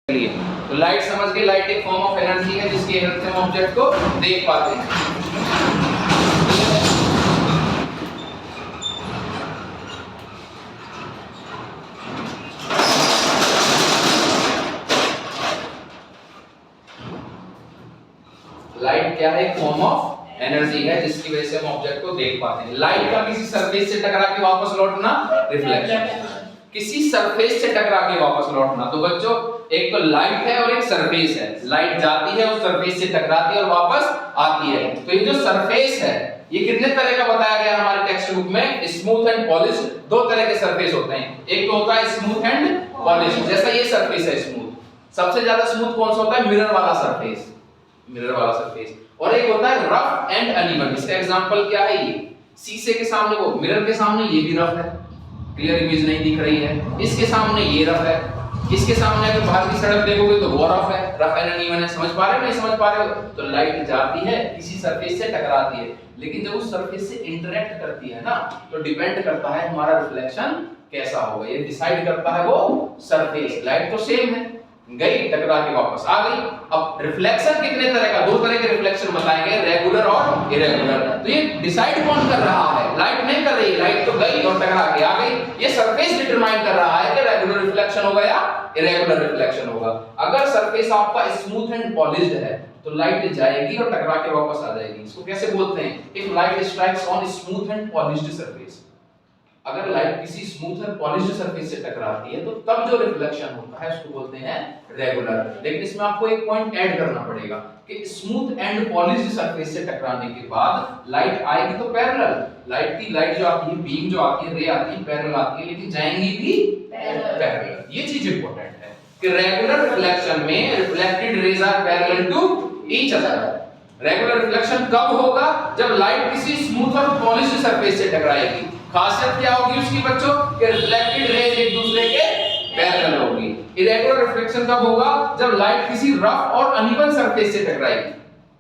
लिए। तो लाइट समझ के, लाइट एक फॉर्म ऑफ एनर्जी है जिसकी हेल्प से हम ऑब्जेक्ट को देख पाते हैं। लाइट क्या है? एक फॉर्म ऑफ एनर्जी है जिसकी वजह से हम ऑब्जेक्ट को देख पाते हैं। लाइट का किसी सरफेस से टकरा के वापस लौटना रिफ्लेक्शन, किसी सरफेस से टकरा के वापस लौटना। तो बच्चों एक तो लाइट है और एक सरफेस है। लाइट जाती है उस सरफेस से टकराती है और वापस आती है। तो ये जो सरफेस है ये कितने तरह का बताया गया हमारे टेक्स्ट बुक में? Smooth and polish. दो तरह के सरफेस होते हैं, एक तो होता है स्मूथ एंड पॉलिश, जैसा ये सरफेस है स्मूथ। सबसे ज्यादा स्मूथ कौन सा होता है? मिरर वाला सरफेस, मिरर वाला सरफेस। और एक होता है रफ एंड अनइवन। इसका एग्जांपल क्या है? ये शीशे के सामने, वो मिरर के सामने ये भी रफ है, क्लियर इमेज नहीं दिख रही है। इसके सामने ये रफ है, इसके सामने अगर बाहर की सड़क देखोगे तो वो रफ है, रफ एंड अनइवन है। समझ पा रहे हो नहीं समझ पा रहे हो? तो लाइट जाती है किसी सरफेस से टकराती है, लेकिन जब उस सरफेस से इंटरेक्ट करती है ना तो डिपेंड करता है हमारा रिफ्लेक्शन कैसा होगा। ये डिसाइड करता है वो सरफेस। लाइट तो सेम है, गई टकरा के वापस आ गई। अब रिफ्लेक्शन कितने तरह का? दो तरह के रिफ्लेक्शन बताएंगे, रेगुलर और इरेगुलर। तो ये डिसाइड कौन कर रहा है? लाइट नहीं कर रही, लाइट तो गई और टकरा के आ गई। ये सरफेस डिटरमाइन कर रहा है कि रेगुलर रिफ्लेक्शन होगा या इरेगुलर रिफ्लेक्शन होगा। अगर सरफेस आपका स्मूथ एंड पॉलिश्ड है तो लाइट जाएगी और टकरा के वापस आ जाएगी। इसको कैसे बोलते हैं? If light strikes on smooth and polished surface, अगर लाइट किसी स्मूथ और पॉलिश्ड सरफेस से टकराती है तो तब जो रिफ्लेक्शन होता है उसको बोलते हैं रेगुलर। लेकिन इसमें आपको एक पॉइंट ऐड करना पड़ेगा कि स्मूथ एंड पॉलिश्ड सरफेस से टकराने के बाद लाइट आएगी तो पैरेलल। लाइट जो आती है, बीम जो आती है, रे आती है, पैरेलल आती है, लेकिन जाएंगी भी पैरेलल। ये चीज इंपॉर्टेंट है कि रेगुलर रिफ्लेक्शन में reflected rays are parallel to each other. Regular reflection कब होगा? जब लाइट किसी स्मूथ और पॉलिश्ड सरफेस से टकराएगी। खासियत क्या होगी उसकी बच्चों? कि रिफ्लेक्टेड रेज एक दूसरे के पैरेलल होगी। इरेगुलर रिफ्लेक्शन कब होगा? जब लाइट किसी रफ और अनइवन सरफेस से टकराएगी।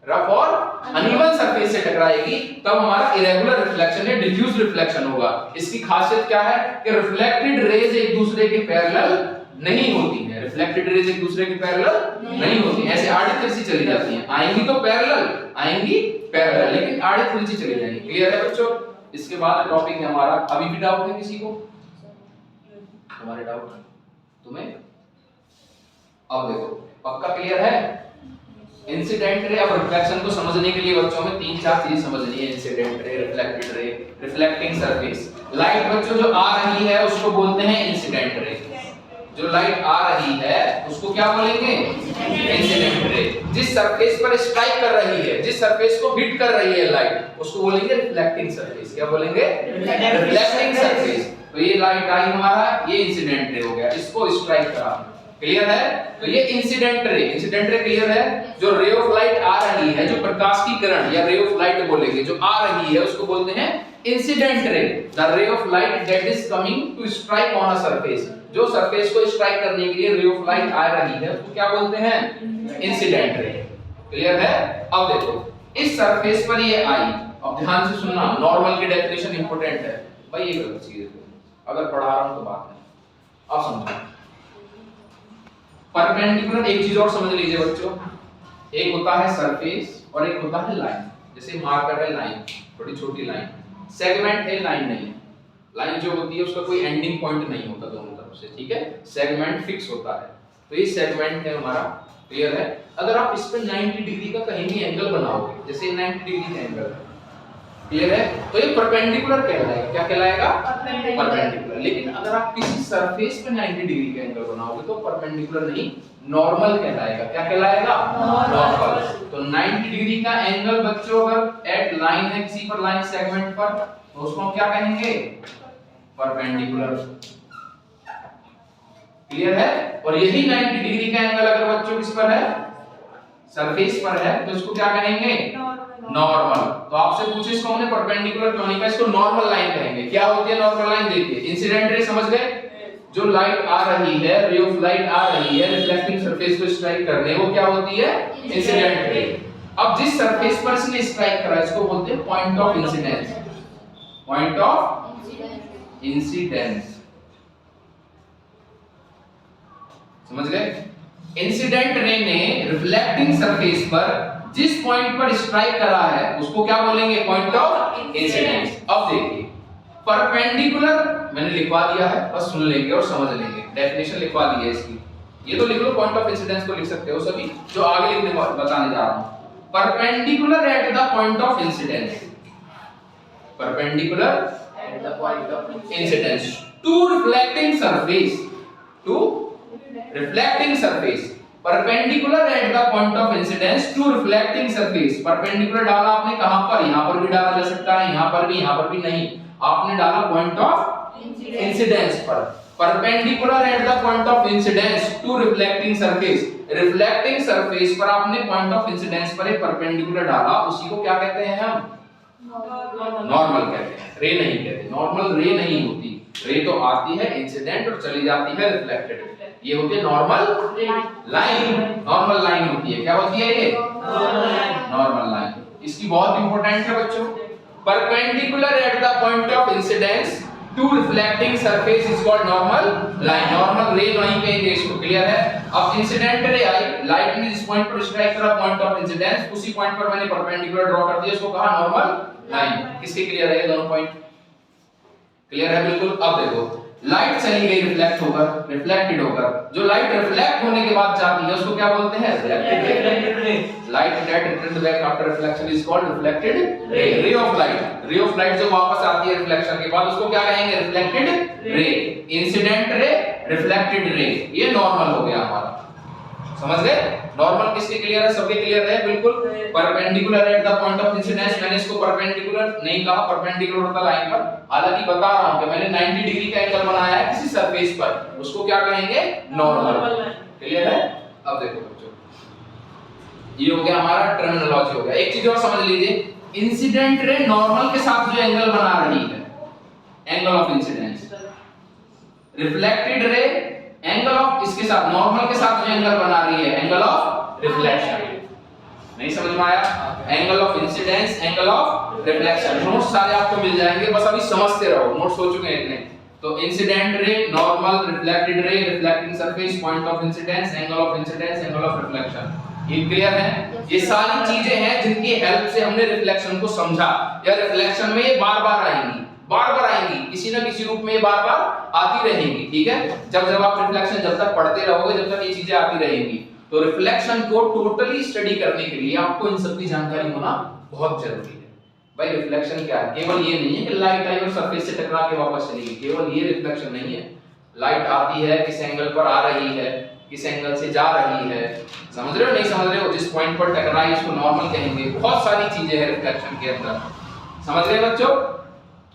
रफ और अनइवन सरफेस से टकराएगी तब हमारा इरेगुलर रिफ्लेक्शन या डिफ्यूज रिफ्लेक्शन होगा। इसकी खासियत क्या है? कि रिफ्लेक्टेड रेज एक दूसरे के पैरेलल नहीं होती है। रिफ्लेक्टेड रेज एक दूसरे के पैरेलल नहीं होती, ऐसे आड़ी तिरछी चली जाती हैं। आएंगी तो पैरेलल, आएंगी पैरेलल, लेकिन आड़ी तिरछी चली जाएंगी। क्लियर है बच्चों? इसके बाद टॉपिक है हमारा, अभी भी डाउट है किसी को? हमारे डाउट तुम्हें? अब देखो पक्का क्लियर है? Incident ray. अब रिफ्लेक्शन को समझने के लिए बच्चों में 3-4 चीजें समझनी है। इंसिडेंट रे, रिफ्लेक्टेड रे, रिफ्लेक्टिंग सरफेस। लाइट बच्चों जो आ रही है उसको बोलते हैं इंसिडेंट रे। जो लाइट आ रही है उसको क्या बोलेंगे? Incident ray. जिस सरफेस पर स्ट्राइक कर रही है, जिस सरफेस को हिट कर रही है लाइट, उसको बोलेंगे रिफ्लेक्टिंग सरफेस। क्या बोलेंगे? Reflecting surface. तो ये लाइट आई हमारा, ये इंसिडेंट रे हो गया, इसको स्ट्राइक करा। क्लियर है? तो ये incident ray. Incident ray clear है? जो रे ऑफ लाइट आ रही है, जो प्रकाश की किरण या रे ऑफ लाइट बोलेंगे, जो आ रही है उसको बोलते हैं incident ray. The ray of light that is coming to strike on a surface. जो सरफेस को स्ट्राइक करने के लिए रे ऑफ लाइट आ रही है उसको क्या बोलते हैं? Incident ray. क्लियर है? अब देखो इस सरफेस पर ये आई। अब ध्यान से सुनना, नॉर्मल की डेफिनेशन इंपॉर्टेंट है भाई। ये गलत चीज है, अगर पढ़ा रहा हूं तो बात नहीं। अब समझो परपेंडिकुलर। एक चीज और समझ लीजिए बच्चों, एक होता है सरफेस और एक होता है लाइन। जैसे मार्कर है लाइन, थोड़ी छोटी लाइन, सेगमेंट है, लाइन नहीं है। लाइन जो होती है उसका कोई एंडिंग पॉइंट नहीं होता दोनों तरफ से, ठीक है? सेगमेंट फिक्स होता है। तो ये सेगमेंट है हमारा। क्लियर है? अगर आप इस पे 90 डिग्री का कहीं भी एंगल बनाओगे, जैसे 90 डिग्री का एंगल है, क्लियर है? तो ये परपेंडिकुलर कहलाएगा। क्या कहलाएगा? परपेंडिकुलर। लेकिन अगर आप किसी सरफेस पे 90 डिग्री का एंगल बनाओगे तो परपेंडिकुलर नहीं, नॉर्मल कहलाएगा। क्या कहलाएगा? नॉर्मल। तो 90 डिग्री का एंगल बच्चों अगर एट लाइन है, किसी पर लाइन सेगमेंट पर, तो उसको हम क्या कहेंगे? परपेंडिकुलर। क्लियर है? और यही 90 डिग्री का एंगल अगर बच्चों किस पर है? सरफेस पर है, तो इसको क्या कहेंगे? नॉर्मल। तो आपसे पूछे इसको हमने परपेंडिकुलर क्यों नहीं कहा, इसको नॉर्मल लाइन कहेंगे। क्या होती है नॉर्मल लाइन? देखिए इंसिडेंट रे समझ गए? जो लाइट आ रही है, रे ऑफ लाइट आ रही है रिफ्लेक्टिंग सरफेस को स्ट्राइक करने, वो क्या होती है? Incident ray. अब जिस सरफेस पर इसने स्ट्राइक करा इसको बोलते हैं point of incidence. Point of incidence. समझ गए? इंसिडेंट रे ने रिफ्लेक्टिंग सरफेस पर जिस पॉइंट पर स्ट्राइक करा है उसको क्या बोलेंगे? Point of incidence. अब देखिए परपेंडिकुलर मैंने लिखवा दिया है, बस सुन लेंगे और समझ लेंगे। डेफिनेशन लिखवा दी है इसकी, ये तो लिख लो, पॉइंट ऑफ इंसिडेंस को लिख सकते हो सभी, जो आगे लिखने बताने जा रहा हूं। Perpendicular at the point of incidence, perpendicular at the point of incidence to reflecting surface, to reflecting surface, perpendicular at the point of incidence to reflecting surface. Perpendicular डाला आपने कहां पर? यहां पर भी डाला जा सकता है, यहां पर भी, यहां पर भी नहीं, आपने डाला पॉइंट ऑफ इंसिडेंस पर। Perpendicular at the point of incidence to reflecting surface, reflecting surface पर आपने पॉइंट ऑफ इंसिडेंस पर एक परपेंडिकुलर डाला, उसी को क्या कहते हैं हम? नॉर्मल कहते हैं, रे नहीं कहते। नॉर्मल रे नहीं होती, रे तो आती है इंसिडेंट और चली जाती है रिफ्लेक्टेड। ये होती है नॉर्मल लाइन, नॉर्मल लाइन होती है। क्या होती है ये? Normal line. इसकी बहुत इंपॉर्टेंट है बच्चों। Perpendicular at the point of incidence to reflecting surface is called normal line. Normal ray नहीं कहेंगे इसको, क्लियर है? अब इंसिडेंट रे आई, लाइट ने जिस पॉइंट पर स्ट्राइक करा पॉइंट ऑफ इंसिडेंस, उसी पॉइंट पर मैंने परपेंडिकुलर ड्रॉ कर दिया, उसको कहा नॉर्मल लाइन। किसके क्लियर है? ये दोनों पॉइंट क्लियर है बिल्कुल। अब देखो लाइट चली गई रिफ्लेक्ट होकर, रिफ्लेक्टेड होकर, जो लाइट रिफ्लेक्ट होने के बाद जाती है उसको क्या बोलते हैं? Reflected ray. Light that returned back after reflection is called reflected ray. रे ऑफ लाइट, रे ऑफ लाइट जो वापस आती है रिफ्लेक्शन के बाद उसको क्या कहेंगे? Reflected ray. Incident ray, reflected रे, ये नॉर्मल हो गया हमारा, समझ गए? नॉर्मल किसके क्लियर है? सबके क्लियर है बिल्कुल। Perpendicular at the point of incidence, मैंने इसको परपेंडिकुलर नहीं कहा, परपेंडिकुलर होता लाइन पर। हालांकि बता रहा हूं कि मैंने 90 डिग्री का एंगल बनाया है किसी सरफेस पर, उसको क्या कहेंगे? नॉर्मल। क्लियर है? अब देखो बच्चों, ये हो गया हमारा टर्मिनोलॉजी हो गया। एक चीज और समझ लीजिए, इंसिडेंट रे नॉर्मल के साथ जो एंगल बना रही है, angle of incidence, reflected ray angle of इसके साथ, नॉर्मल के साथ जो एंगल बना रही है, एंगल ऑफ रिफ्लेक्शन। नहीं समझ में आया? Angle of incidence, angle of reflection, notes सारे आपको मिल जाएंगे, बस अभी समझते रहो, नोट्स हो चुके हैं इतने। तो incident ray, normal, reflected ray, reflecting surface, point of incidence, angle of incidence, angle of reflection, ये क्लियर है? ये सारी चीजें हैं जिनकी हेल्प से हमने रिफ्लेक्शन को समझा, या रिफ्लेक्शन में ये बार-बार आएंगी, बार-बार आएंगी, किसी ना किसी रूप में ये बार-बार आती रहेंगी, ठीक है? जब आप रिफ्लेक्शन जब तक पढ़ते रहोगे, जब तक ये चीजें आती रहेंगी, तो रिफ्लेक्शन को टोटली स्टडी करने के लिए आपको इन सब की जानकारी होना बहुत जरूरी है। भाई रिफ्लेक्शन क्या है? केवल ये नहीं है कि लाइट आई और सरफेस से टकरा के वापस चली गई, केवल ये रिफ्लेक्शन नहीं है। लाइट आती है, किस एंगल पर आ रही है, किस एंगल से जा रही है, समझ रहे हो नहीं समझ रहे हो? जिस पॉइंट पर टकराई उसको नॉर्मल कहेंगे। बहुत सारी चीजें हैं रिफ्लेक्शन के अंदर, समझ रहे हो बच्चों?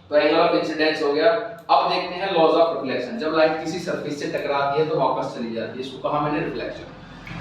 तो एंगल ऑफ इंसिडेंस हो गया। अब देखते हैं लॉज ऑफ रिफ्लेक्शन। जब लाइट किसी सरफेस से टकराती है तो वापस चली जाती है, इसको कहा मैंने रिफ्लेक्शन।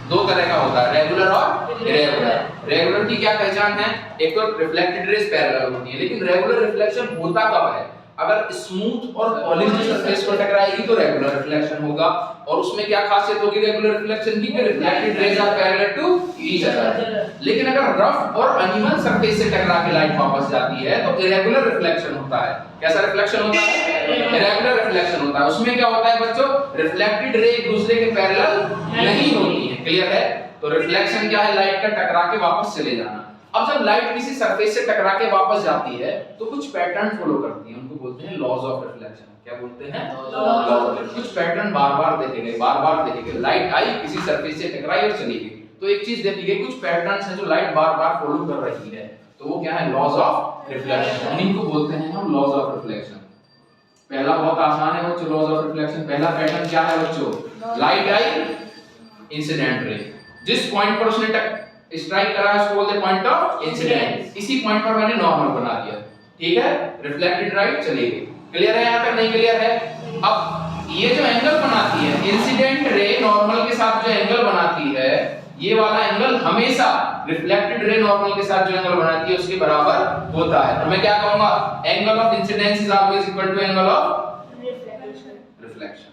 दो तरह का होता है, रेगुलर और इरेगुलर। रेगुलर की क्या पहचान है? एक तो रिफ्लेक्टेड रेज पैरेलल होती है, लेकिन रेगुलर रिफ्लेक्शन होता कब है? अगर स्मूथ और पॉलिश्ड सरफेस पर टकराएगी तो रेगुलर रिफ्लेक्शन होगा। और उसमें क्या खासियत होगी रेगुलर रिफ्लेक्शन की? कि reflected rays are parallel to each other. लेकिन अगर रफ और अनइवन सरफेस से टकरा के लाइट वापस जाती है तो इरेगुलर रिफ्लेक्शन होता है। कैसा रिफ्लेक्शन होता है? इरेगुलर रिफ्लेक्शन होता है। उसमें क्या होता है बच्चों? रिफ्लेक्टेड रे एक दूसरे के पैरेलल नहीं होती है, क्लियर है? तो रिफ्लेक्शन क्या है? लाइट का टकरा के वापस चले जाना। अब जब लाइट किसी सरफेस से टकरा के वापस जाती है तो कुछ पैटर्न फॉलो करती है, उनको बोलते हैं लॉज ऑफ रिफ्लेक्शन। क्या बोलते हैं? लॉज। कुछ पैटर्न बार-बार देखे गए, बार-बार देखे गए। लाइट आई, किसी सरफेस से टकराई और चली गई, तो एक चीज देखी गई, कुछ पैटर्न्स हैं जो लाइट बार-बार फॉलो कर रही है, तो वो क्या है? Laws of reflection. उन्हीं को बोलते हैं हम लॉज ऑफ रिफ्लेक्शन। पहला बहुत आसान है बच्चों, लॉज ऑफ रिफ्लेक्शन। पहला पैटर्न क्या है बच्चों? लाइट आई, इंसिडेंट रे, जिस पॉइंट पर उसने स्ट्राइक करा है उसको बोलते हैं पॉइंट ऑफ इंसिडेंस। इसी पॉइंट पर मैंने नॉर्मल बना दिया, ठीक है? रिफ्लेक्टेड राइट चली गई। क्लियर है? यहां तक नहीं क्लियर है? अब ये जो एंगल बनाती है इंसिडेंट रे नॉर्मल के साथ, जो एंगल बनाती है, ये वाला एंगल हमेशा रिफ्लेक्टेड रे नॉर्मल के साथ जो एंगल बनाती है उसके बराबर होता है। तो मैं क्या कहूंगा? Angle of incidence is always equal to angle of reflection.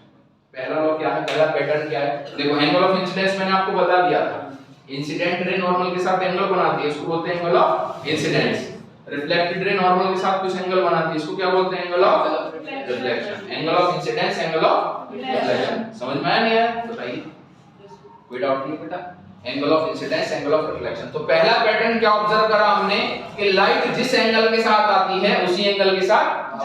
पहला लॉ क्या है? पहला पैटर्न क्या है? देखो एंगल ऑफ इंसिडेंस मैंने आपको बता दिया था, इंसिडेंट रे नॉर्मल के साथ एंगल बनाती है, उसको बोलते हैं angle of incidence. Reflected ray normal के साथ कुछ एंगल बनाती है, इसको क्या बोलते हैं? Angle of reflection. Angle of incidence, angle of reflection. समझ में आया नहीं आया? बताइए। कोई डाउट नहीं बेटा? Angle of incidence, angle of reflection. तो पहला पैटर्न क्या ऑब्जर्व करा हमने कि लाइट जिस एंगल के साथ आती है उसी एंगल के साथ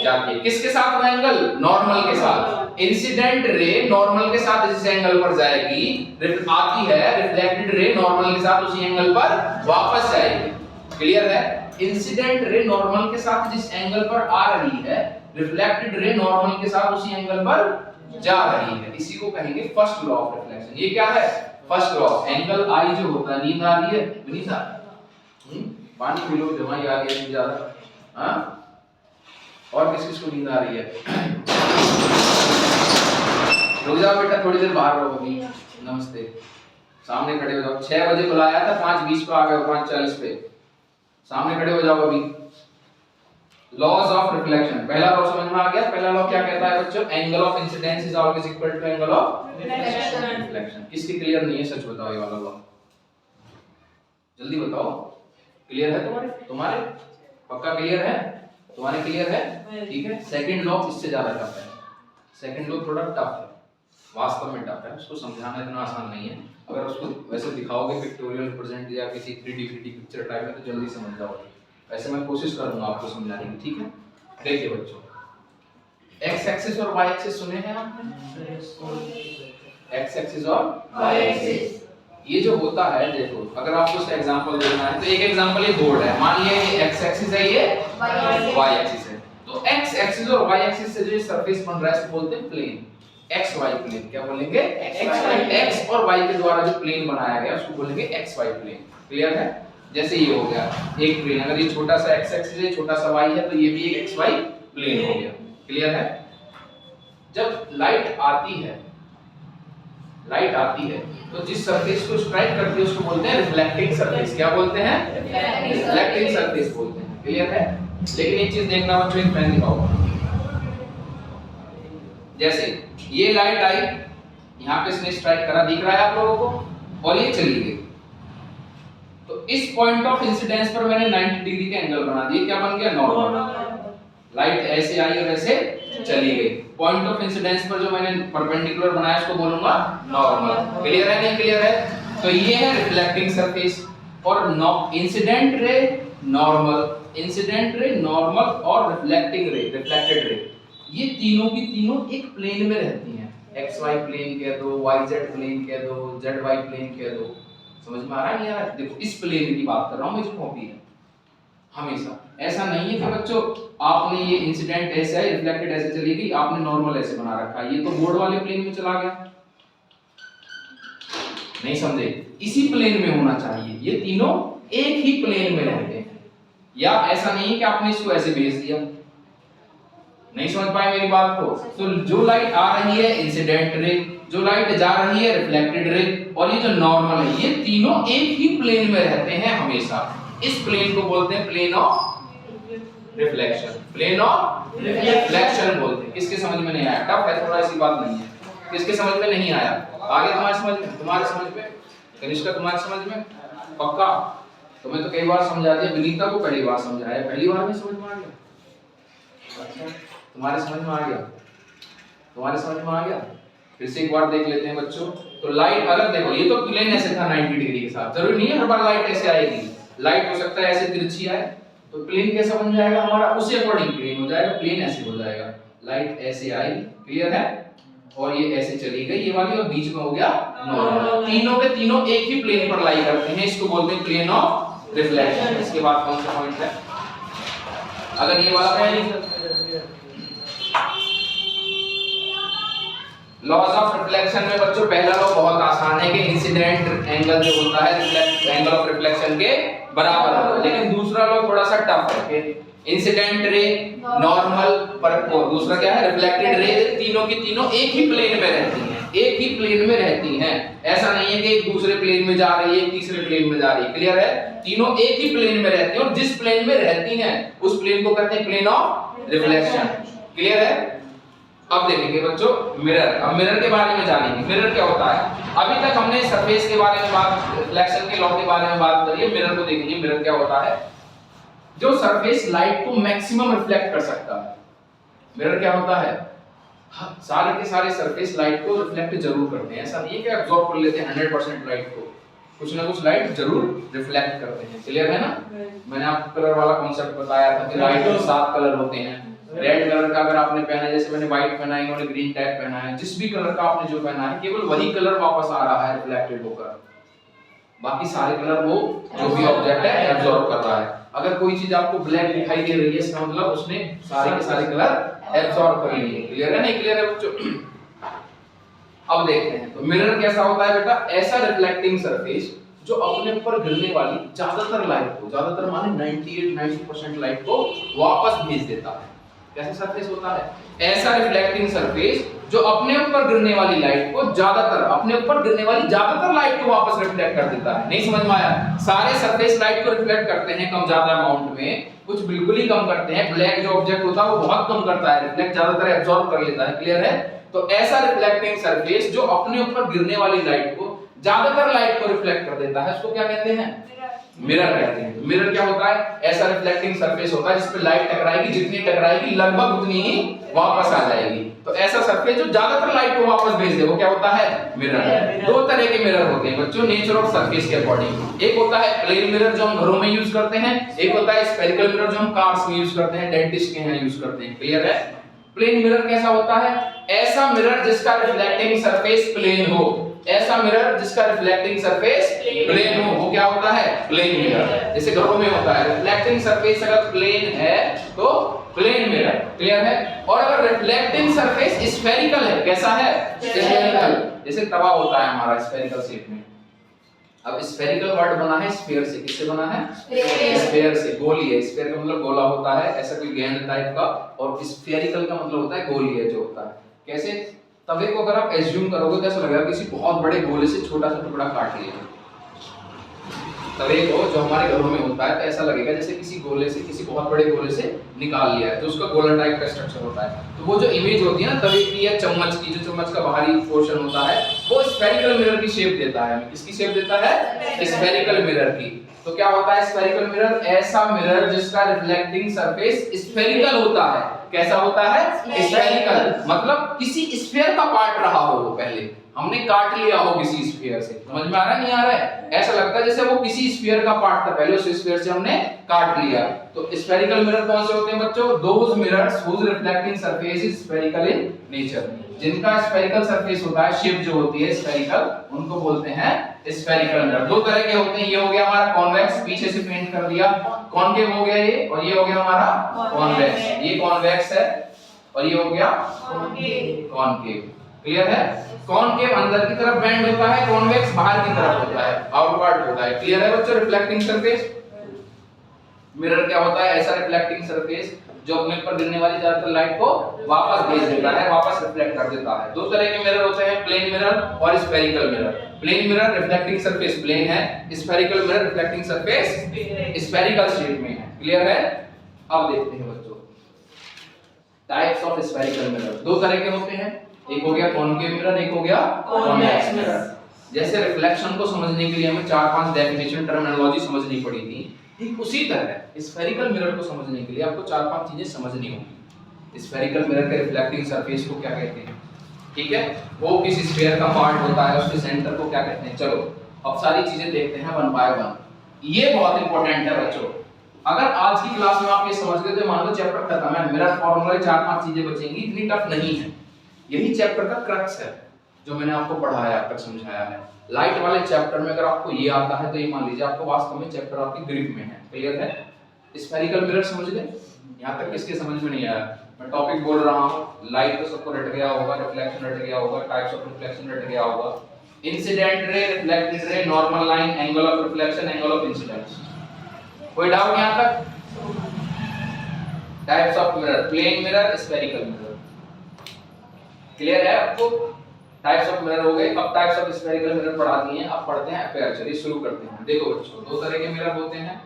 जाती है। किसके साथ? वो एंगल नॉर्मल के साथ। इंसिडेंट रे नॉर्मल के साथ जिस एंगल पर जाएगी आती है, रिफ्लेक्टेड रे नॉर्मल के साथ उसी एंगल पर वापस जाएगी। क्लियर है? इंसिडेंट रे नॉर्मल के साथ जिस एंगल पर आ रही है, रिफ्लेक्टेड रे नॉर्मल के साथ उसी एंगल पर जा रही है। इसी को कहेंगे फर्स्ट लॉ ऑफ रिफ्लेक्शन। ये क्या है? First law. एंगल आई जो होता है, नींद आ रही है विनीता? पानी पी लो, जमाई आ गई ज्यादा। हां, और किसको नींद आ रही है? रुक जाओ बेटा, थोड़ी देर बाहर रहो अभी। नमस्ते, सामने खड़े हो जाओ। 6 बजे बुलाया था, 5:20 पे आ गए, 5:40 पे। सामने खड़े हो जाओ अभी। लॉज ऑफ रिफ्लेक्शन, पहला लॉ समझ में आ गया? पहला लॉ क्या कहता है बच्चों? Angle of incidence is always equal to angle of reflection. किसकी क्लियर नहीं है? सच बताओ, ये वाला लॉ जल्दी बताओ। क्लियर है तुम्हारे? तुम्हारे पक्का क्लियर है? तुम्हारे क्लियर है? ठीक है। सेकंड लॉ इससे ज्यादा टफ है। सेकंड लॉ थोड़ा टफ है, वास्तव में टफ है। उसको समझाना इतना आसान नहीं है। अगर उसको वैसे दिखाओगे पिक्टोरियल रिप्रेजेंट या किसी 3D पिक्चर टाइप में तो जल्दी समझ जाओगे। वैसे मैं कोशिश करूंगा आपको समझाने की, ठीक है? देखिए बच्चों, x एक्सिस और y एक्सिस सुने हैं आपने? x एक्सिस और y एक्सिस ये जो होता है, देखो अगर आपको इसका एग्जांपल देना है तो एक एग्जांपल ये बोर्ड है, मान लिया ये x एक्सिस है, ये y एक्सिस है। तो x एक्सिस और y एक्सिस से जो सरफेस बन रहा है इसको बोलते हैं प्लेन, xy प्लेन। क्या बोलेंगे? x और y के द्वारा जो प्लेन बनाया गया उसको बोलेंगे xy प्लेन। क्लियर है? जैसे ये हो गया एक प्लेन, अगर ये छोटा सा x एक्सिस है, छोटा सा y है, तो ये भी एक xy प्लेन हो गया। क्लियर है? जब लाइट आती है तो जिस सरफेस को स्ट्राइक करती है उसको बोलते हैं रिफ्लेक्टिंग सरफेस। क्या बोलते हैं? रिफ्लेक्टिंग सरफेस बोलते हैं। क्लियर है? लेकिन एक चीज देखना बच्चों, एक पेन दिखाओ। जैसे ये लाइट आई, यहाँ पे इसने स्ट्राइक करा, दिख रहा है आप लोगों को, और ये चली गई। तो इस पॉइंट ऑफ इंसिडेंस पर मैंने 90 डिग्री का एंगल बना दिया। क्या बन गया? नॉर्मल। लाइट ऐसे आई और ऐसे चली गई। पॉइंट ऑफ इंसिडेंस पर जो मैंने परपेंडिकुलर बनाया उसको बोलूंगा नॉर्मल। क्लियर है? नहीं क्लियर है? तो ये है रिफ्लेक्टिंग सरफेस। और incident ray normal, incident ray normal और रिफ्लेक्टिंग रे, रिफ्लेक्टेड रे, ये तीनों की तीनों एक प्लेन में रहती हैं। xy प्लेन कह दो, yz प्लेन कह दो, zy प्लेन कह दो। समझ में आ रहा है नहीं आ रहा है? देखो इस प्लेन की बात कर रहा हूं मैं, जो कॉपी है। हमेशा ऐसा नहीं है कि बच्चों आपने ये इंसिडेंट ऐसे है, रिफ्लेक्टेड ऐसे चली गई, आपने नॉर्मल ऐसे बना रखा है, ये तो बोर्ड वाले प्लेन में चला गया। नहीं समझे? इसी प्लेन में होना चाहिए। ये तीनों एक ही प्लेन में रहते हैं। या ऐसा नहीं है कि आपने इसको ऐसे भेज दिया। नहीं समझ पाए मेरी बात को? तो जो लाइट आ रही है इंसिडेंट रे, जो लाइट जा रही है रिफ्लेक्टेड रे, और ये जो नॉर्मल है, ये तीनों एक ही प्लेन में रहते हैं हमेशा। इस प्लेन को बोलते हैं plane of reflection. Plane of reflection बोलते हैं। किसके समझ में नहीं आया? टफ है थोड़ा, ऐसी बात नहीं है। किसके समझ में नहीं आया? आगे तुम्हारे समझ में, तुम्हारे समझ में, कनिष्का तुम्हारे समझ में पक्का? तुम्हें तो कई बार समझा दिया, विनीता को पहली बार समझाया, पहली बार में समझ में आ गया? अच्छा, तुम्हारे समझ में आ गया? तुम्हारे समझ में आ गया? फिर से एक बार देख लेते हैं बच्चों। तो लाइट अगर देखो, ये तो प्लेन ऐसे था 90 डिग्री के साथ, जरूरी नहीं है हर बार लाइट ऐसे आएगी। लाइट हो सकता है ऐसे तिरछी आए, तो प्लेन कैसा बन जाएगा हमारा? उसी अकॉर्डिंग प्लेन हो जाएगा। प्लेन ऐसे हो जाएगा, लाइट ऐसे आई, क्लियर है, और ये ऐसे चली गई, ये वाली, और बीच में हो गया नॉर्मल। तीनों के तीनों एक ही प्लेन पर लाई करते हैं, इसको बोलते हैं प्लेन ऑफ रिफ्लेक्शन। इसके बाद कौन सा पॉइंट है? अगर ये वाला पॉइंट, लॉज ऑफ रिफ्लेक्शन में बच्चों पहला लॉ बहुत आसान है कि इंसिडेंट एंगल जो होता है रिफ्लेक्ट एंगल ऑफ रिफ्लेक्शन के बराबर होता है। लेकिन दूसरा लॉ थोड़ा सा टफ है कि इंसिडेंट रे नॉर्मल पर, और दूसरा क्या है? रिफ्लेक्टेड रे, तीनों की तीनों एक ही प्लेन में रहती हैं, एक ही प्लेन में रहती हैं। ऐसा नहीं है कि एक दूसरे प्लेन में जा रही है, तीसरे प्लेन में जा रही है। क्लियर है? तीनों एक ही प्लेन में रहती हैं, और जिस प्लेन में रहती हैं उस प्लेन को कहते हैं प्लेन ऑफ रिफ्लेक्शन। क्लियर है? अब देखेंगे बच्चों मिरर। अब मिरर के बारे में जानेंगे। मिरर क्या होता है? अभी तक हमने सरफेस के बारे में बात, रिफ्लेक्शन के लॉ के बारे में बात करी है। मिरर को देखेंगे, मिरर क्या होता है? जो सरफेस लाइट को मैक्सिमम रिफ्लेक्ट कर सकता है। मिरर क्या होता है? सारे के सारे सरफेस लाइट को रिफ्लेक्ट जरूर करते हैं, ऐसा नहीं है कि एब्जॉर्ब कर लेते हैं 100% लाइट को, कुछ ना कुछ लाइट जरूर रिफ्लेक्ट करते हैं। क्लियर है ना? मैंने आपको कलर वाला कॉन्सेप्ट बताया था कि लाइट में 7 कलर होते हैं। रेड कलर का अगर आपने पहना है, जैसे मैंने व्हाइट पहना है, इन्होंने ग्रीन टाइप पहना है, जिस भी कलर का आपने जो पहना है केवल वही कलर वापस आ रहा है रिफ्लेक्टेड होकर, बाकी सारे कलर वो जो भी ऑब्जेक्ट है एब्जॉर्ब कर रहा है। अगर कोई चीज आपको ब्लैक दिखाई दे रही है इसका मतलब उसने सारे के सारे कलर एब्जॉर्ब कर लिए। क्लियर है? नहीं क्लियर है बच्चों? अब देखते हैं तो मिरर कैसा होता है बेटा, ऐसा रिफ्लेक्टिंग सरफेस जो अपने ऊपर गिरने वाली ज्यादातर लाइट को, ज्यादातर माने 98-90% लाइट को वापस भेज देता है। कैसा सरफेस होता है? ऐसा रिफ्लेक्टिंग सरफेस जो अपने ऊपर गिरने वाली लाइट को ज्यादातर, अपने ऊपर गिरने वाली ज्यादातर लाइट को वापस रिफ्लेक्ट कर देता है। नहीं समझ में आया? सारे सरफेस लाइट को रिफ्लेक्ट करते हैं कम ज्यादा अमाउंट में, कुछ बिल्कुल ही कम करते हैं। ब्लैक जो ऑब्जेक्ट होता है वो बहुत कम करता है, रिफ्लेक्ट ज्यादातर एब्जॉर्ब कर लेता है। क्लियर है? तो ऐसा रिफ्लेक्टिंग सरफेस जो अपने ऊपर गिरने वाली लाइट को, ज्यादातर लाइट को रिफ्लेक्ट कर देता है, उसको क्या कहते हैं? मिरर कहते हैं। मिरर क्या होता है? ऐसा रिफ्लेक्टिंग सरफेस होता है जिस पे लाइट टकराएगी, जितनी टकराएगी लगभग उतनी ही वापस आ जाएगी। तो ऐसा सरफेस जो ज्यादातर लाइट को वापस भेज दे वो क्या होता है? मिरर। दो तरह के मिरर होते हैं बच्चों नेचर ऑफ सरफेस के अकॉर्डिंग। एक होता है प्लेन मिरर जो हम घरों में यूज करते हैं, एक होता है स्फेरिकल मिरर जो हम कार्स में यूज करते हैं, डेंटिस्ट के यहाँ यूज करते हैं। क्लियर है? प्लेन मिरर कैसा होता है? ऐसा मिरर जिसका रिफ्लेक्टिंग सरफेस प्लेन हो, ऐसा मिरर जिसका रिफ्लेक्टिंग सरफेस प्लेन हो, वो क्या होता है? Plane mirror. जैसे घरों में होता है रिफ्लेक्टिंग सरफेस अगर प्लेन है तो प्लेन मिरर। क्लियर है? और अगर रिफ्लेक्टिंग सरफेस स्फेरिकल है, कैसा है? स्फेरिकल। जैसे तवा होता है हमारा स्फेरिकल शेप में। अब स्फेरिकल वर्ड बना है स्फीयर से, किससे बना है? स्फीयर से। गोली है, स्फीयर का मतलब गोला होता है, ऐसा कोई गेंद टाइप का, और स्फेरिकल का मतलब होता है गोली है जो होता है। कैसे? तवे को अगर आप एज्यूम करोगे तो ऐसा लगेगा किसी बहुत बड़े गोले से छोटा सा टुकड़ा काट लिया। तवे को जो हमारे घरों में होता है तो ऐसा लगेगा जैसे किसी गोले से, किसी बहुत बड़े गोले से निकाल लिया है, तो उसका गोला टाइप का स्ट्रक्चर होता है। तो वो जो इमेज होती है ना तवे की या चम्मच की, जो चम्मच का बाहरी पोर्शन होता है वो स्फेरिकल मिरर की शेप देता है। किसकी शेप देता है? स्फेरिकल मिरर की। तो क्या होता है स्फेरिकल मिरर? ऐसा मिरर जिसका रिफ्लेक्टिंग सरफेस स्फेरिकल होता है। कैसा होता है? स्फेरिकल। मतलब किसी स्फीयर का पार्ट रहा हो, वो पहले हमने काट लिया हो किसी स्फीयर से। समझ में आ रहा है? नहीं आ रहा है? ऐसा लगता है जैसे वो किसी स्फीयर का पार्ट था, पहले उस स्फीयर से हमने काट लिया। तो स्फेरिकल मिरर कौन से होते हैं बच्चों? Those mirrors whose reflecting surface is spherical in nature. जिनका स्फेरिकल सरफेस होता है, शेप जो होती है स्फेरिकल, उनको बोलते हैं स्फेरिकल मिरर। दो तरह के होते हैं, ये हो गया हमारा कॉन्वेक्स, पीछे से पेंट कर दिया, कॉनकेव हो गया ये, और ये हो गया हमारा कॉन्वेक्स। ये कॉन्वेक्स है और ये हो गया कॉनकेव। क्लियर है? कॉनकेव अंदर की तरफ बेंड होता है, कॉन्वेक्स बाहर की तरफ होता है, आउटवर्ड होता है। क्लियर है बच्चों? रिफ्लेक्टिंग सरफेस मिरर क्या होता है? ऐसा रिफ्लेक्टिंग सरफेस जो अपने ऊपर गिरने वाली ज्यादातर लाइट को वापस भेज देता है, वापस रिफ्लेक्ट कर देता है। दो तरह के मिरर होते हैं, प्लेन मिरर और spherical mirror. Plane mirror reflecting surface plane है, spherical mirror reflecting surface spherical shape में है। क्लियर है? अब देखते हैं बच्चों टाइप्स ऑफ स्फेरिकल मिरर। दो तरह के होते हैं, एक हो गया कॉनकेव मिरर, एक हो गया कॉन्वेक्स मिरर। जैसे रिफ्लेक्शन को समझने के लिए हमें 4-5 डेफिनेशन टर्मिनोलॉजी समझनी पड़ी थी, ठीक उसी तरह स्फेरिकल मिरर को समझने के लिए आपको 4-5 चीजें समझनी होंगी। स्फेरिकल मिरर के रिफ्लेक्टिंग सरफेस को क्या कहते हैं, ठीक है? वो किसी स्फीयर का पार्ट होता है, उसके सेंटर को क्या कहते हैं। चलो अब सारी चीजें देखते हैं वन बाय वन। ये बहुत इंपॉर्टेंट है बच्चों। अगर आज की क्लास में आप ये समझ गए तो मान लो चैप्टर खत्म है, मिरर फॉर्मूला 4-5 चीजें बचेंगी, इतनी टफ नहीं है। यही चैप्टर का क्रक्स है जो मैंने आपको पढ़ाया, अब तक समझाया है। लाइट वाले चैप्टर में अगर आपको ये आता है तो ये मान लीजिए आपको वास्तव में चैप्टर आपकी ग्रिप में है। क्लियर है? स्फेरिकल मिरर समझ गए? यहाँ तक किसके समझ में नहीं आया? मैं टॉपिक बोल रहा हूँ, लाइट तो सबको रट गया होगा, रिफ्लेक्शन रट गया होगा, टाइप्स ऑफ रिफ्लेक्शन रट गया होगा, incident ray, reflected ray, normal line, angle of reflection, angle of incidence. कोई डाउट यहाँ तक? Types of mirror, plane mirror, spherical mirror. Clear है आपको? टाइप्स ऑफ मिरर हो गए। अब टाइप्स ऑफ स्फेरिकल मिरर पढ़ा दिए हैं, अब पढ़ते हैं एपर्चर। शुरू करते हैं। देखो बच्चों, दो तरह के मिरर होते हैं,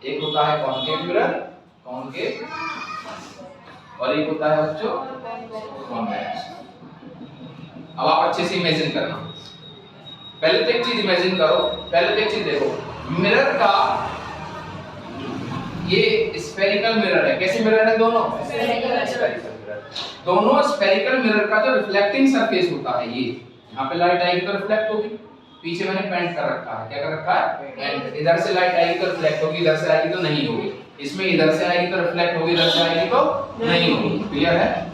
एक होता है कॉनकेव मिरर, कॉनकेव, और एक होता है बच्चों कॉन्वेक्स। अब आप अच्छे से इमेजिन करना। पहले तो एक चीज इमेजिन करो, पहले तो एक चीज देखो, मिरर का ये स्फेरिकल मिरर है। कैसे मिरर है दोनों? Spherical mirror. दोनों स्फेरिकल मिरर का जो रिफ्लेक्टिंग सरफेस होता है, ये यहाँ पे लाइट आएगी तो रिफ्लेक्ट होगी, पीछे मैंने पेंट कर रखा है, क्या कर रखा है, पेंट। इधर से लाइट आएगी तो रिफ्लेक्ट होगी, इधर से आएगी तो नहीं होगी, इसमें इधर से आएगी तो रिफ्लेक्ट होगी, इधर से आएगी तो नहीं होगी। क्लियर है?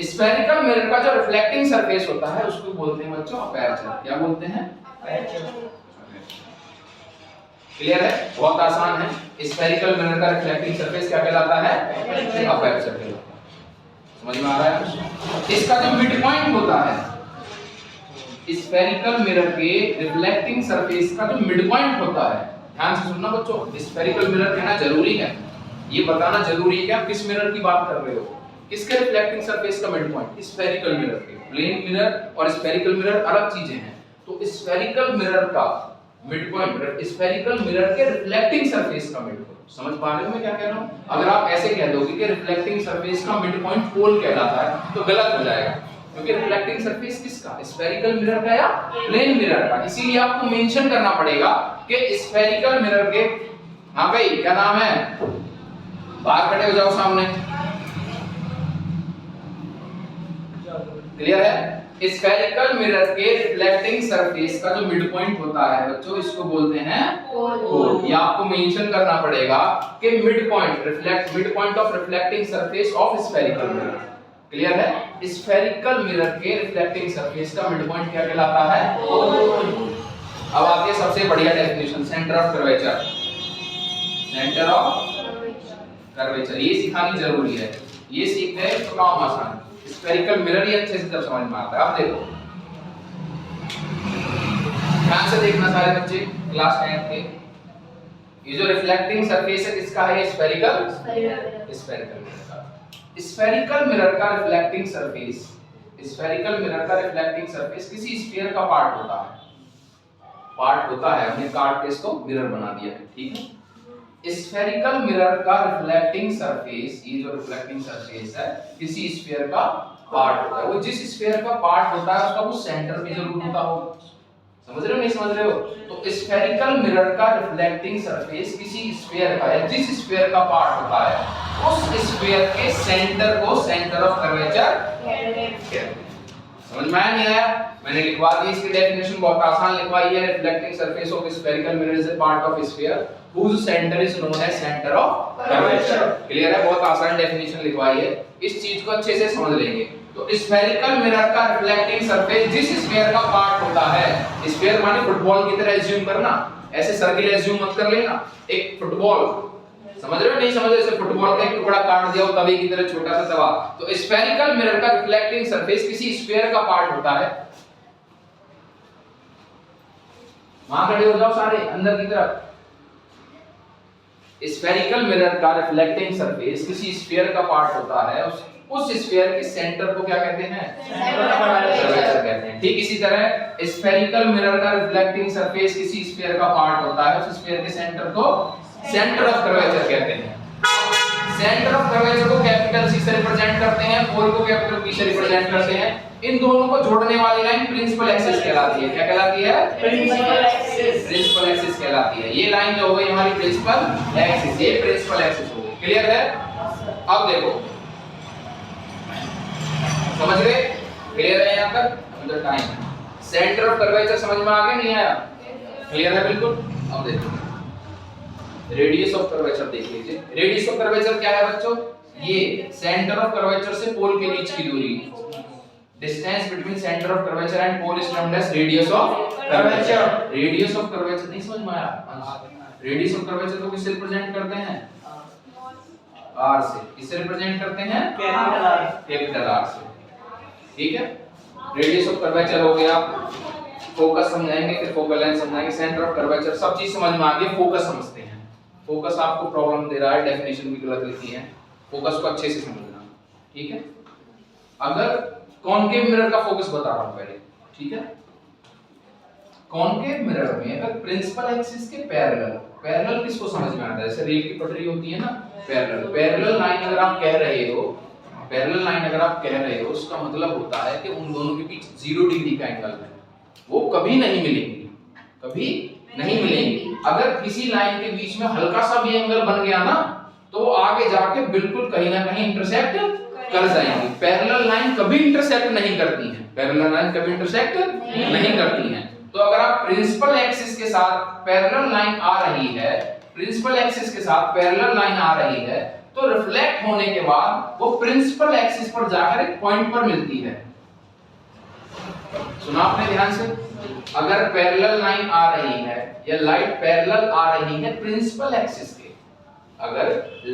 स्फेरिकल मिरर का जो रिफ्लेक्टिंग सरफेस होता है उसको बोलते हैं बच्चों अपर्चर। क्या बोलते हैं? अपर्चर। क्लियर है? बहुत आसान है। स्फेरिकल मिरर का रिफ्लेक्टिंग सरफेस क्या कहलाता है? अपर्चर कहलाता है। समझ में आ रहा है? इसका जो मिड पॉइंट होता है, स्फेरिकल मिरर के रिफ्लेक्टिंग सरफेस का जो मिड पॉइंट होता है, ध्यान से सुनना बच्चों, स्फेरिकल मिरर कहना जरूरी है, ये बताना जरूरी है कि आप किस मिरर की बात कर रहे हो। किसके रिफ्लेक्टिंग सरफेस का मिड पॉइंट? स्फेरिकल मिरर के। प्लेन मिरर और स्फेरिकल मिरर अलग चीजें हैं। तो स्फेरिकल मिरर का मिड पॉइंट, स्फेरिकल मिरर के रिफ्लेक्टिंग सरफेस का मिड पॉइंट। समझ पा रहे हो मैं क्या कह रहा हूं? अगर आप ऐसे कह दोगे कि रिफ्लेक्टिंग सरफेस का मिड पॉइंट पोल कहलाता है तो गलत हो जाएगा, क्योंकि रिफ्लेक्टिंग सरफेस किसका? स्फेरिकल मिरर का या प्लेन मिरर का। इसीलिए आपको मेंशन करना पड़ेगा कि स्फेरिकल मिरर के, हाँ भाई क्या नाम है, बाहर खड़े हो जाओ सामने। क्लियर है? स्फेरिकल मिरर के रिफ्लेक्टिंग सरफेस का जो मिड पॉइंट होता है बच्चों, इसको बोलते हैं पोल। ये आपको मेंशन करना पड़ेगा कि mid point of reflecting surface of spherical mirror. Clear है? स्फेरिकल मिरर के रिफ्लेक्टिंग सरफेस का मिड पॉइंट क्या कहलाता है? पोल। अब आती है सबसे बढ़िया definition, centre of curvature. Centre of curvature ये सिखानी जरूरी है, ये सीख गए तो काम आसान। स्फेरिकल मिरर ही अच्छे से जब समझ में आता है। अब देखो, ध्यान से देखना सारे बच्चे क्लास 10 के, ये जो रिफ्लेक्टिंग सरफेस है किसका है? स्फेरिकल मिरर का। स्फेरिकल मिरर का रिफ्लेक्टिंग सरफेस, स्फेरिकल मिरर का रिफ्लेक्टिंग सरफेस किसी स्फीयर का पार्ट होता है, हमने काट के इसको मिरर बना दिया है, ठीक है। स्फेरिकल मिरर का रिफ्लेक्टिंग सरफेस, ये जो रिफ्लेक्टिंग सरफेस है किसी स्फीयर का पार्ट होता है। वो जिस स्फीयर का पार्ट होता है उसका वो सेंटर भी जरूर होता हो। समझ रहे हो नहीं समझ रहे हो? तो स्फेरिकल मिरर का रिफ्लेक्टिंग सरफेस किसी स्फीयर का है, जिस स्फीयर का पार्ट होता है उस स्फीयर के सेंटर को सेंटर ऑफ कर्वेचर कहते हैं। समझ में आया नहीं आया? मैंने लिखवा दी, इसकी डेफिनेशन बहुत आसान लिखवाई है। Reflecting surface of spherical mirror is a part of sphere whose center is known as center of curvature। Clear है? बहुत आसान डेफिनेशन लिखवाई है, इस चीज को अच्छे से समझ लेंगे। तो स्फेरिकल मिरर का रिफ्लेक्टिंग सरफेस जिस स्फीयर का पार्ट होता है, स्फीयर माने फुटबॉल की तरह एज्यूम करना, ऐसे सर्किल एज्यूम मत कर लेना। एक फुटबॉल, समझ रहे हो नहीं समझ रहे? जैसे फुटबॉल का एक टुकड़ा काट दिया हो तवे की तरह छोटा सा तवा, तो स्फेरिकल मिरर का रिफ्लेक्टिंग सरफेस किसी स्फीयर का पार्ट होता है। वहां खड़े हो जाओ सारे अंदर की तरफ। स्फेरिकल मिरर का रिफ्लेक्टिंग सरफेस किसी स्फीयर का पार्ट होता है, उस स्फीयर के सेंटर को क्या कहते हैं? कर्वेचर कहते हैं। ठीक इसी तरह स्फेरिकल मिरर का रिफ्लेक्टिंग सरफेस किसी स्फीयर का पार्ट होता है, उस स्फीयर के सेंटर को सेंटर ऑफ कर्वेचर कहते हैं। सेंटर ऑफ कर्वेचर को कैपिटल सी से रिप्रेजेंट करते हैं, पोल को कैपिटल पी से रिप्रेजेंट करते हैं। इन दोनों को जोड़ने वाली लाइन प्रिंसिपल एक्सिस कहलाती है। क्या कहलाती है? प्रिंसिपल एक्सिस कहलाती है। ये लाइन जो हो गई हमारी प्रिंसिपल एक्सिस, ये प्रिंसिपल एक्सिस हो गई। क्लियर है? अब देखो, समझ गए? क्लियर है यहां तक? मतलब टाइम सेंटर ऑफ कर्वेचर समझ में आ गया नहीं आया? क्लियर है बिल्कुल? अब देखो रेडियस ऑफ कर्वेचर देख लीजिए। रेडियस ऑफ कर्वेचर क्या है बच्चों? ये सेंटर ऑफ कर्वेचर से पोल के बीच की दूरी, distance between centre of curvature and pole is termed as radius of curvature. Radius of curvature नहीं समझ में आया? रेडियस ऑफ कर्वेचर को किससे रिप्रेजेंट करते हैं? r से। किससे रिप्रेजेंट करते हैं? कैपिटल R से। ठीक है? रेडियस ऑफ कर्वेचर हो गया, फोकस समझाएंगे, फिर फोकल लेंथ समझाएंगे, सेंटर ऑफ कर्वेचर, सब चीज समझ में आ गई। फोकस समझते हैं। फोकस आपको प्रॉब्लम दे रहा है, डेफिनेशन भी गलत लिखी है, फोकस को अच्छे से समझना। ठीक है? अगर कॉनकेव मिरर का फोकस बता रहा हूं पहले, ठीक है? कॉनकेव मिरर में अगर प्रिंसिपल एक्सिस के पैरेलल किसको समझ में आता है? जैसे रेल की पटरी होती है ना, पैरेलल लाइन अगर आप कह रहे हो, उसका मतलब होता है कि उन दोनों के बीच 0 डिग्री का एंगल है, वो कभी नहीं मिलेंगी। अगर किसी लाइन के बीच में हल्का सा भी एंगल बन गया ना, तो वो आगे जाके बिल्कुल कहीं ना कहीं इंटरसेक्ट कर जाएंगी। पैरेलल लाइन कभी इंटरसेक्ट नहीं करती हैं, पैरेलल लाइन कभी इंटरसेक्ट नहीं करती हैं। तो अगर आप प्रिंसिपल एक्सिस के साथ पैरेलल लाइन आ रही है, प्रिंसिपल एक्सिस के साथ पैरेलल लाइन आ रही है, तो रिफ्लेक्ट होने के बाद वो प्रिंसिपल एक्सिस पर जाकर एक पॉइंट पर मिलती है। सुना आपने ध्यान से? अगर पैरेलल लाइन आ रही है या लाइट पैरेलल आ रही है प्रिंसिपल एक्सिस के, अगर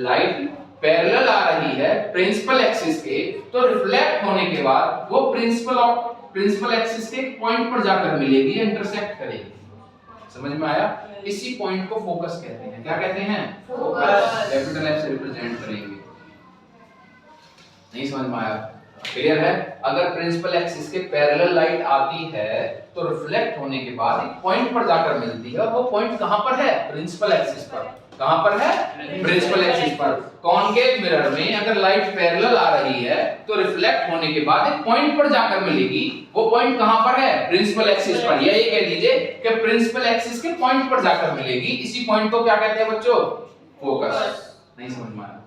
लाइट पैरेलल आ रही है प्रिंसिपल एक्सिस के, तो रिफ्लेक्ट होने के बाद वो प्रिंसिपल एक्सिस के पॉइंट पर जाकर मिलेगी, इंटरसेक्ट करेगी। समझ में आया? इसी पॉइंट को फोकस कहते हैं। क्या कहते हैं? फोकस। कैपिटल एफ से रिप्रेजेंट करेंगे। नहीं समझ में आया? क्लियर है? अगर प्रिंसिपल एक्सिस के पैरेलल लाइट आती है तो रिफ्लेक्ट होने के बाद एक पॉइंट पर जाकर मिलती है, और वो पॉइंट कहां पर है? प्रिंसिपल एक्सिस पर। कहां पर है? प्रिंसिपल एक्सिस पर। कॉन्केव मिरर में अगर लाइट पैरेलल आ रही है तो रिफ्लेक्ट होने के बाद एक पॉइंट पर जाकर मिलेगी, वो पॉइंट कहां पर है? प्रिंसिपल एक्सिस पर। या ये कह दीजिए कि प्रिंसिपल एक्सिस के पॉइंट पर जाकर मिलेगी। इसी पॉइंट को क्या कहते हैं बच्चों? फोकस। नहीं समझ में आया?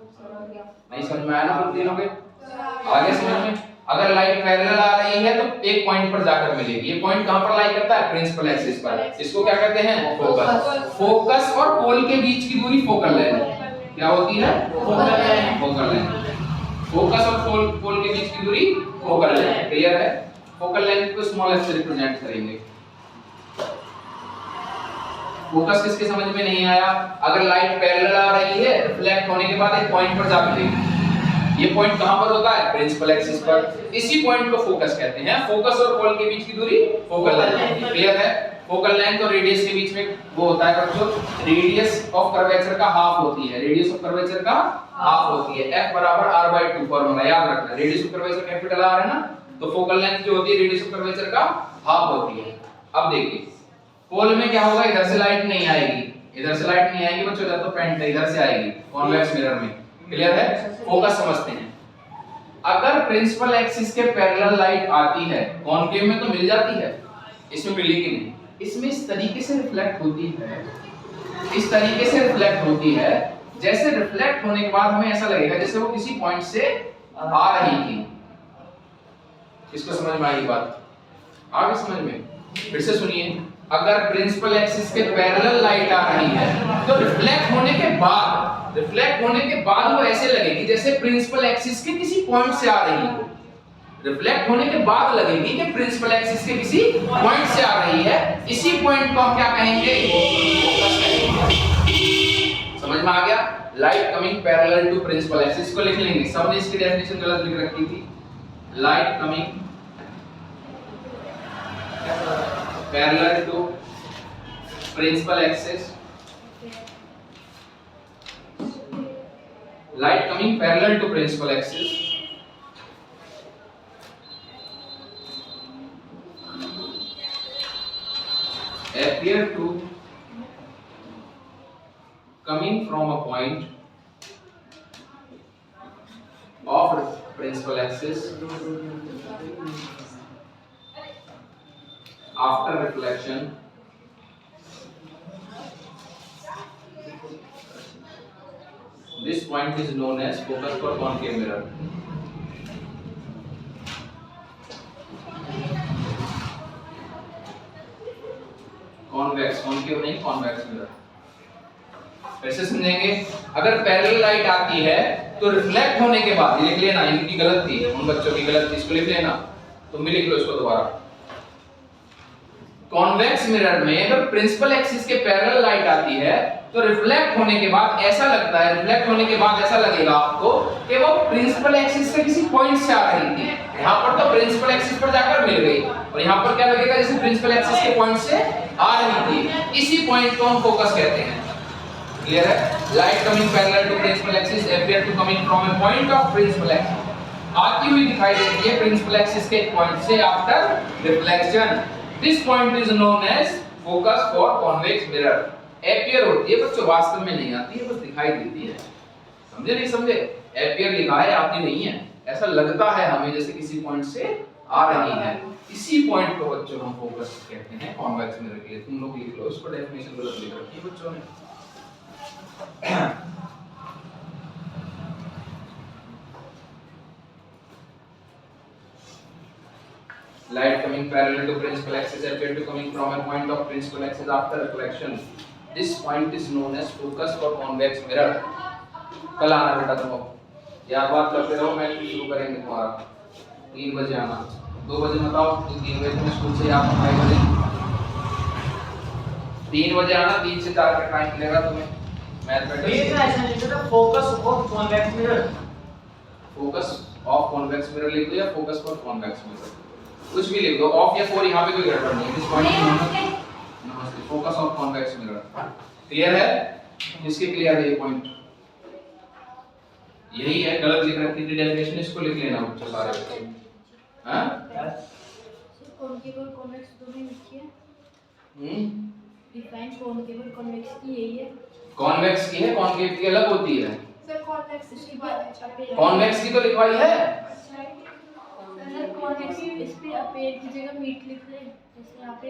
नहीं समझ में आया ना कुछ दिनों के? आगे समझ में? अगर लाइट पैरेलल आ रही है तो एक पॉइंट पर जाकर मिलेगी। ये पॉइंट कहां पर लाई करता है? प्रिंसिपल एक्सिस पर। इसको क्या कहते हैं? फोकस। फोकस और पोल के बीच की दूरी फोकल लेंथ क्या होती है? Focal length. Focal length. Focus और पोल के बीच की दूरी फोकल लेंथ। क्लियर है? फोकल लेंथ को स्मॉल एफ से रिप्रेजेंट करेंगे। फोकस किसके समझ में नहीं आया? अगर लाइट पैरेलल आ रही है, रिफ्लेक्ट होने के बाद एक पॉइंट पर जाकर मिलेगी। ये पॉइंट कहां पर होता है? प्रिंसिपल एक्सिस पर। इसी पॉइंट को फोकस कहते हैं। फोकस और पोल के बीच की दूरी फोकल लेंथ। क्लियर है? फोकल लेंथ और रेडियस के बीच में वो होता है बच्चों, रेडियस ऑफ कर्वेचर का हाफ होती है। रेडियस ऑफ कर्वेचर का हाफ होती है। F बराबर r/2 फॉर्मूला याद रखना। Radius of curvature capital R है ना, तो फोकल लेंथ जो होती है रेडियस ऑफ कर्वेचर का हाफ होती है। अब देखिए पोल में क्या होगा? इधर से लाइट नहीं आएगी, इधर से लाइट नहीं आएगी बच्चों, तो पेंट इधर से आएगी कॉन्वेक्स मिरर में। क्लियर है? फोकस समझते हैं। अगर प्रिंसिपल एक्सिस के पैरेलल लाइट आती है, कॉन्केव में तो मिल जाती है, इसमें मिलेगी नहीं। इसमें इस तरीके से रिफ्लेक्ट होती है, इस तरीके से रिफ्लेक्ट होती है, जैसे रिफ्लेक्ट होने के बाद हमें ऐसा लगेगा जैसे वो किसी पॉइंट से आ रही थी। इसको समझ में आई बात? आगे समझ में? फिर से सुनिए। अगर प्रिंसिपल एक्सिस के पैरेलल लाइट आ रही है तो रिफ्लेक्ट होने के बाद वो ऐसे लगेगी जैसे प्रिंसिपल एक्सिस के किसी पॉइंट से आ रही हो। रिफ्लेक्ट होने के बाद लगेगी कि प्रिंसिपल एक्सिस के किसी पॉइंट से आ रही है। इसी पॉइंट को हम क्या कहेंगे? फोकस कहेंगे। समझ में आ गया? Light coming parallel to principal axis को लिख लेंगे। सबने इसकी डेफिनेशन गलत लिख रखी थी। Light coming parallel to principal axis, light coming parallel to principal axis appear to coming from a point of principal axis after reflection this point is known as focus for concave mirror. Convex, concave नहीं, convex mirror. ऐसे समझेंगे। अगर parallel light आती है तो reflect होने के बाद लिख लेना, इनकी गलत थी, उन बच्चों की गलत थी, इसको लिख लेना। तुम भी लिख लो इसको दोबारा। कॉन्वेक्स मिरर में अगर प्रिंसिपल एक्सिस के पैरेलल लाइट आती है तो रिफ्लेक्ट होने के बाद ऐसा लगता है, रिफ्लेक्ट होने के बाद ऐसा लगेगा आपको कि वो प्रिंसिपल एक्सिस से किसी पॉइंट से आ रही थी। यहाँ पर तो प्रिंसिपल एक्सिस पर जाकर मिल गई, और यहाँ पर क्या लगेगा? जैसे प्रिंसिपल एक्सिस के पॉइंट से आ रही थी। इसी पॉइंट को हम फोकस कहते हैं। क्लियर है? Light coming parallel to principal axis appear to coming from a point of principal axis, आती हुई दिखाई देती है प्रिंसिपल एक्सिस के पॉइंट से after reflection. This point is known as focus for convex mirror. Appear होती है बच्चों, वास्तव में नहीं आती है, बस दिखाई देती है। समझे नहीं समझे? Appear लिखा है, आती नहीं है। ऐसा लगता है हमें जैसे किसी पॉइंट से आ रही है। इसी पॉइंट को बच्चों हम फोकस कहते हैं कॉन्वेक्स मिरर के लिए। तुम लोग लिख लो, इसको डेफिनेशन गलत लिख रखी है बच्चों ने। Light coming parallel to principal axis appear to coming from a point of principal axis after reflection. This point is known as focus for convex mirror. कल आना बेटा तुम, यार बात करते रहो, मैं शुरू करेंगे तुम्हारा 3 बजे आना, 2 बजे मत आओ, 3 बजे तुम स्कूल से आप 5 बजे, 3 बजे आना, 3 से 4 का टाइम मिलेगा तुम्हें मैथमेटिक्स। ये ना ऐसा लिखो तो focus of convex mirror, focus of convex mirror लिख दो या फोकस फॉर कॉन्वेक्स मिरर, कुछ भी लिख दो, ऑफ या फॉर, यहाँ पे कोई गड़बड़ नहीं है। दिस पॉइंट नमस्ते, focus of convex mirror clear है? किसके क्लियर है ये पॉइंट? यही है, गलत लिख रखी थी डेफिनेशन, इसको लिख लेना बच्चों सारे बच्चे। हां कॉनकेव और कॉन्वेक्स दोनों लिखिए। डिफाइन कॉनकेव और कॉन्वेक्स की यही है। कॉन्वेक्स की है, कॉनकेव की अलग होती है। सर कॉन्वेक्स की बात है, कॉन्वेक्स की तो लिखवाई है सर कॉन्वेक्स इस पे अपेयर की जगह मीट लिख ले, जैसे यहां पे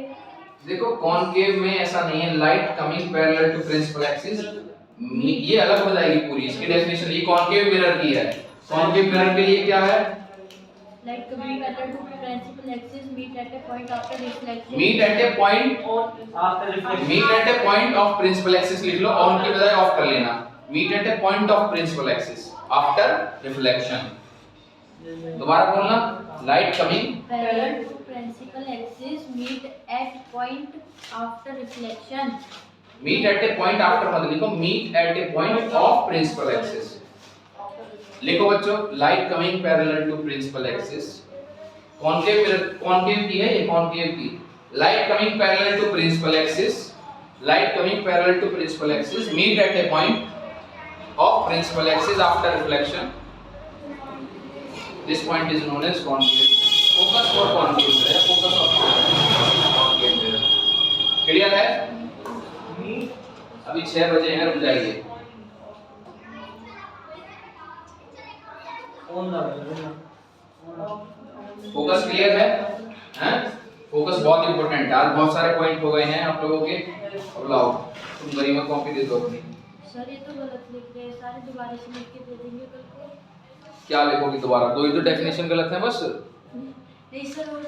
देखो कॉनकेव में ऐसा नहीं है, light coming parallel to principal axis, ये अलग हो जाएगी पूरी, इसकी डेफिनेशन ये कॉनकेव मिरर की है। कॉनकेव मिरर के लिए क्या है? Light coming parallel to principal axis meet at a point after reflection, meet at a point after reflection, meet at a point of principal axis लिख लो, ऑन की बजाय ऑफ कर लेना, meet at a point of principal axis after reflection. दोबारा बोलना, light coming parallel to principal axis meet at point after reflection, meet at a point after मत लिखो, meet at a point of principal axis लिखो बच्चों। Light coming parallel to principal axis, concave mirror, concave की है ये, concave की, light coming parallel to principal axis, light coming parallel to principal axis, meet at a point of principal axis after reflection, this point is known as concave. Focus for concave mirror, focus of concave mirror clear है? अभी 6 बजे हैं, रुक जाइए। Focus clear है? हैं? Focus बहुत important है, आज बहुत सारे पॉइंट हो गए हैं आप लोगों के। अब लाओ तुम गरिमा कॉपी दे दो अपनी। सर ये तो गलत लिख रहे हैं, सारे दोबारा से लिख के दे देंगे कल को। क्या लिखोगी दोबारा? दो ही तो डेफिनेशन गलत है बस। नहीं सर, और